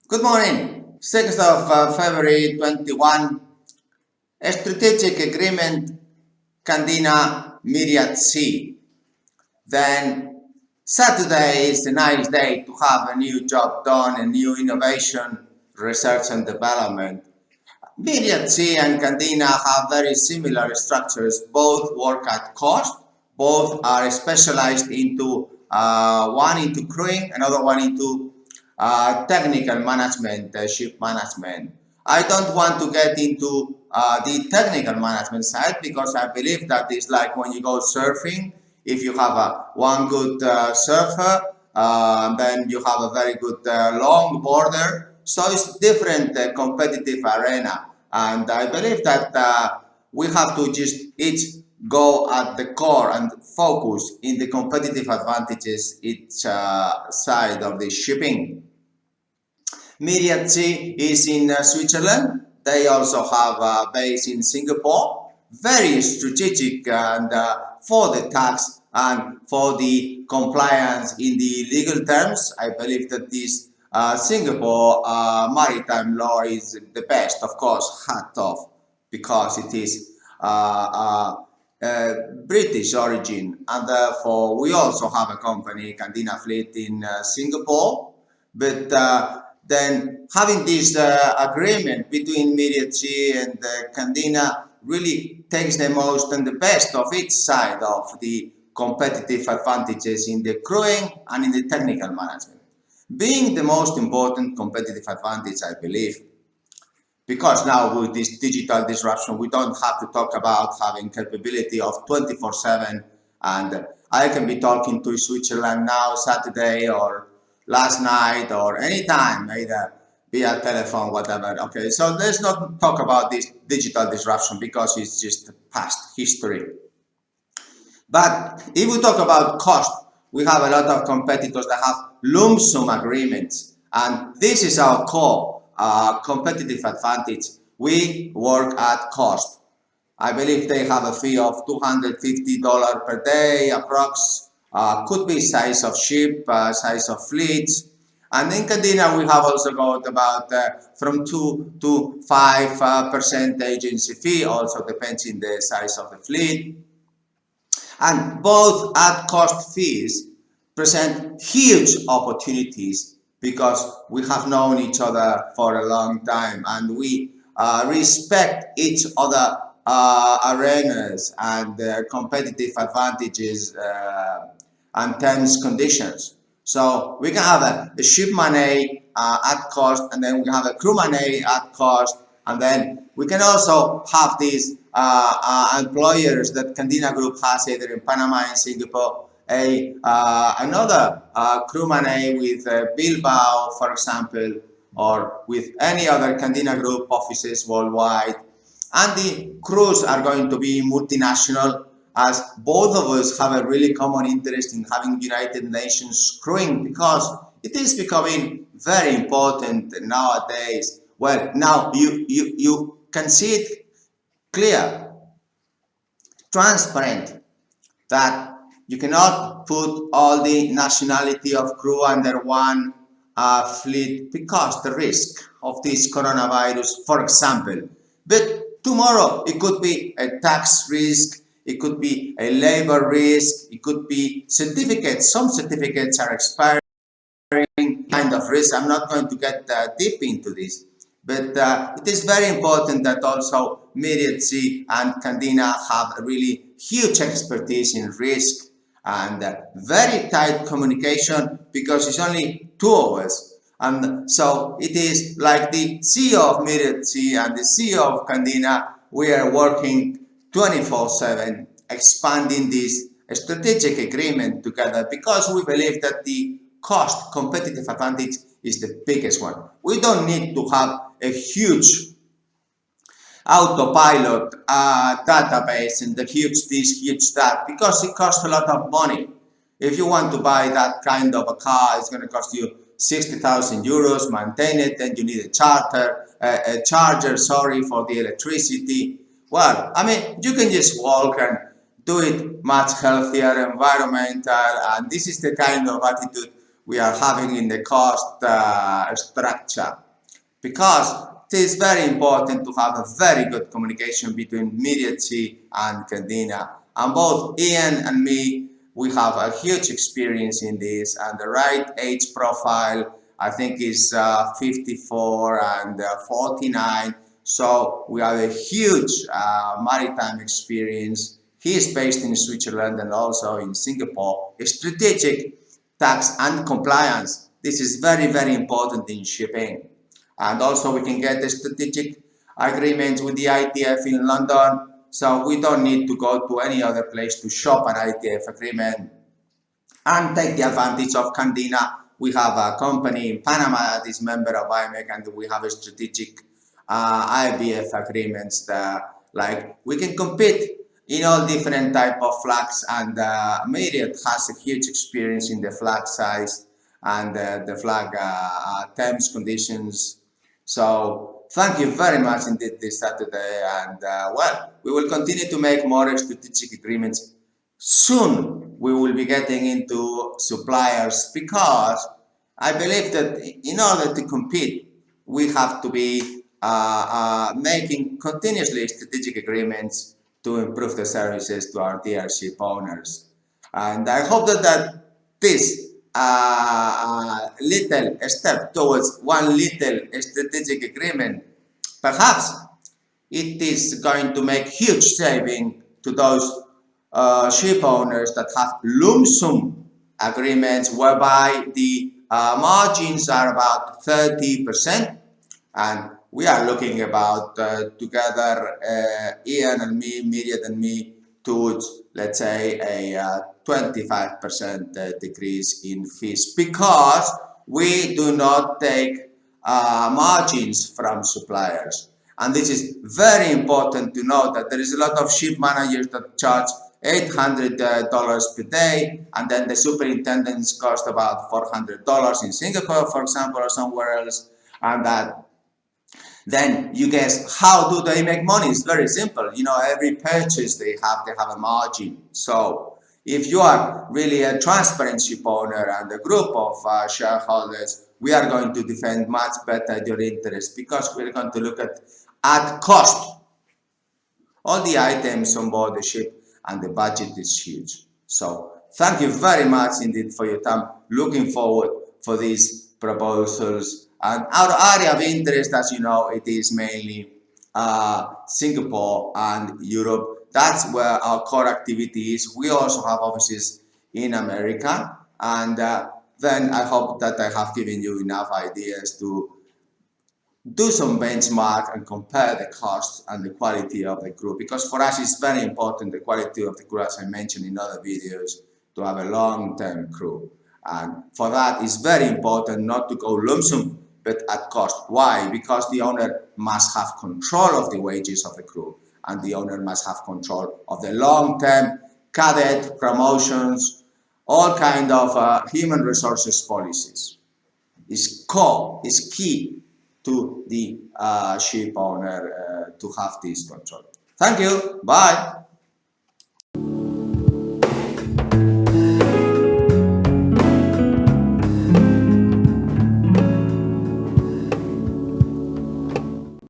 Good morning. 6th of February 21, a strategic agreement, Candina, Myriad C. Then Saturday is a nice day to have a new job done, a new innovation, research and development. Myriad C and Candina have very similar structures. Both work at cost. Both are specialized into one into crewing, another one into technical management, ship management. I don't want to get into the technical management side because I believe that it's like when you go surfing. If you have one good surfer, then you have a very good long border. So it's different competitive arena. And I believe that we have to just each go at the core and focus in the competitive advantages each side of the shipping. Myriad C is in Switzerland. They also have a base in Singapore. Very strategic and for the tax and for the compliance in the legal terms. I believe that this Singapore maritime law is the best, of course, hat off, because it is British origin, and therefore we also have a company, Candina Fleet, in Singapore. But then having this agreement between Myriad C and Candina really takes the most and the best of each side of the competitive advantages in the crewing and in the technical management. Being the most important competitive advantage, I believe, because now with this digital disruption, we don't have to talk about having capability of 24/7, and I can be talking to Switzerland now, Saturday, or last night, or anytime, either via telephone, whatever. Okay, so let's not talk about this digital disruption because it's just past history. But if we talk about cost, we have a lot of competitors that have lump sum agreements, and this is our core competitive advantage. We work at cost. I believe they have a fee of $250 per day, approx. Could be size of ship, size of fleets. And in Candina, we have also got about from 2 to 5% agency fee, also depends on the size of the fleet. And both at cost fees present huge opportunities because we have known each other for a long time and we respect each other arenas and their competitive advantages and terms conditions. So we can have a shipman A at cost, and then we have a crewman A at cost, and then we can also have these employers that Candina Group has either in Panama and Singapore, another crewman A with Bilbao, for example, or with any other Candina Group offices worldwide. And the crews are going to be multinational, as both of us have a really common interest in having United Nations crewing, because it is becoming very important nowadays. Well, now you can see it clear, transparent, that you cannot put all the nationality of crew under one fleet because the risk of this coronavirus, for example. But tomorrow it could be a tax risk, it could be a labor risk, it could be certificates. Some certificates are expiring, kind of risk. I'm not going to get deep into this. But it is very important that also Myriad C and Candina have a really huge expertise in risk and very tight communication, because it's only two of us. And so it is like the CEO of Myriad C and the CEO of Candina, we are working 24/7, expanding this strategic agreement together, because we believe that the cost competitive advantage is the biggest one. We don't need to have a huge autopilot database and this, huge that, because it costs a lot of money. If you want to buy that kind of a car, it's going to cost you 60,000 euros, maintain it, and you need a charger, sorry, for the electricity. Well, I mean, you can just walk and do it much healthier, environmental, and this is the kind of attitude we are having in the cost structure, because it is very important to have a very good communication between Myriad and Candina. And both Ian and me, we have a huge experience in this, and the right age profile, I think, is 54 and 49. So we have a huge maritime experience. He is based in Switzerland and also in Singapore. Strategic tax and compliance. This is very, very important in shipping. And also we can get a strategic agreement with the ITF in London. So we don't need to go to any other place to shop an ITF agreement and take the advantage of Candina. We have a company in Panama that is member of IMEC, and we have a strategic IBF agreements that, like, we can compete in all different type of flags, and Myriad has a huge experience in the flag size and the flag terms, conditions. So thank you very much indeed this Saturday, and well, we will continue to make more strategic agreements. Soon we will be getting into suppliers, because I believe that in order to compete, we have to be making continuously strategic agreements to improve the services to our dealership owners. And I hope that this little step towards one little strategic agreement, perhaps it is going to make huge saving to those ship owners that have lump sum agreements whereby the margins are about 30%, and we are looking about together, Ian and me, Myriad and me, towards, let's say, a 25% decrease in fees, because we do not take margins from suppliers. And this is very important to know, that there is a lot of ship managers that charge $800 per day, and then the superintendents cost about $400 in Singapore, for example, or somewhere else, and that then you guess how do they make money? It's very simple. You know, every purchase they have a margin. So if you are really a transparent ship owner and a group of shareholders, we are going to defend much better your interest, because we're going to look at cost, all the items on board the ship, and the budget is huge. So thank you very much indeed for your time. Looking forward for these proposals. And our area of interest, as you know, it is mainly Singapore and Europe. That's where our core activity is. We also have offices in America, and then I hope that I have given you enough ideas to do some benchmark and compare the cost and the quality of the crew, because for us it's very important, the quality of the crew, as I mentioned in other videos, to have a long-term crew. And for that, it's very important not to go lump sum, but at cost. Why? Because the owner must have control of the wages of the crew, and the owner must have control of the long-term cadet promotions, all kind of human resources policies. Is core, is key to the ship owner to have this control. Thank you. Bye.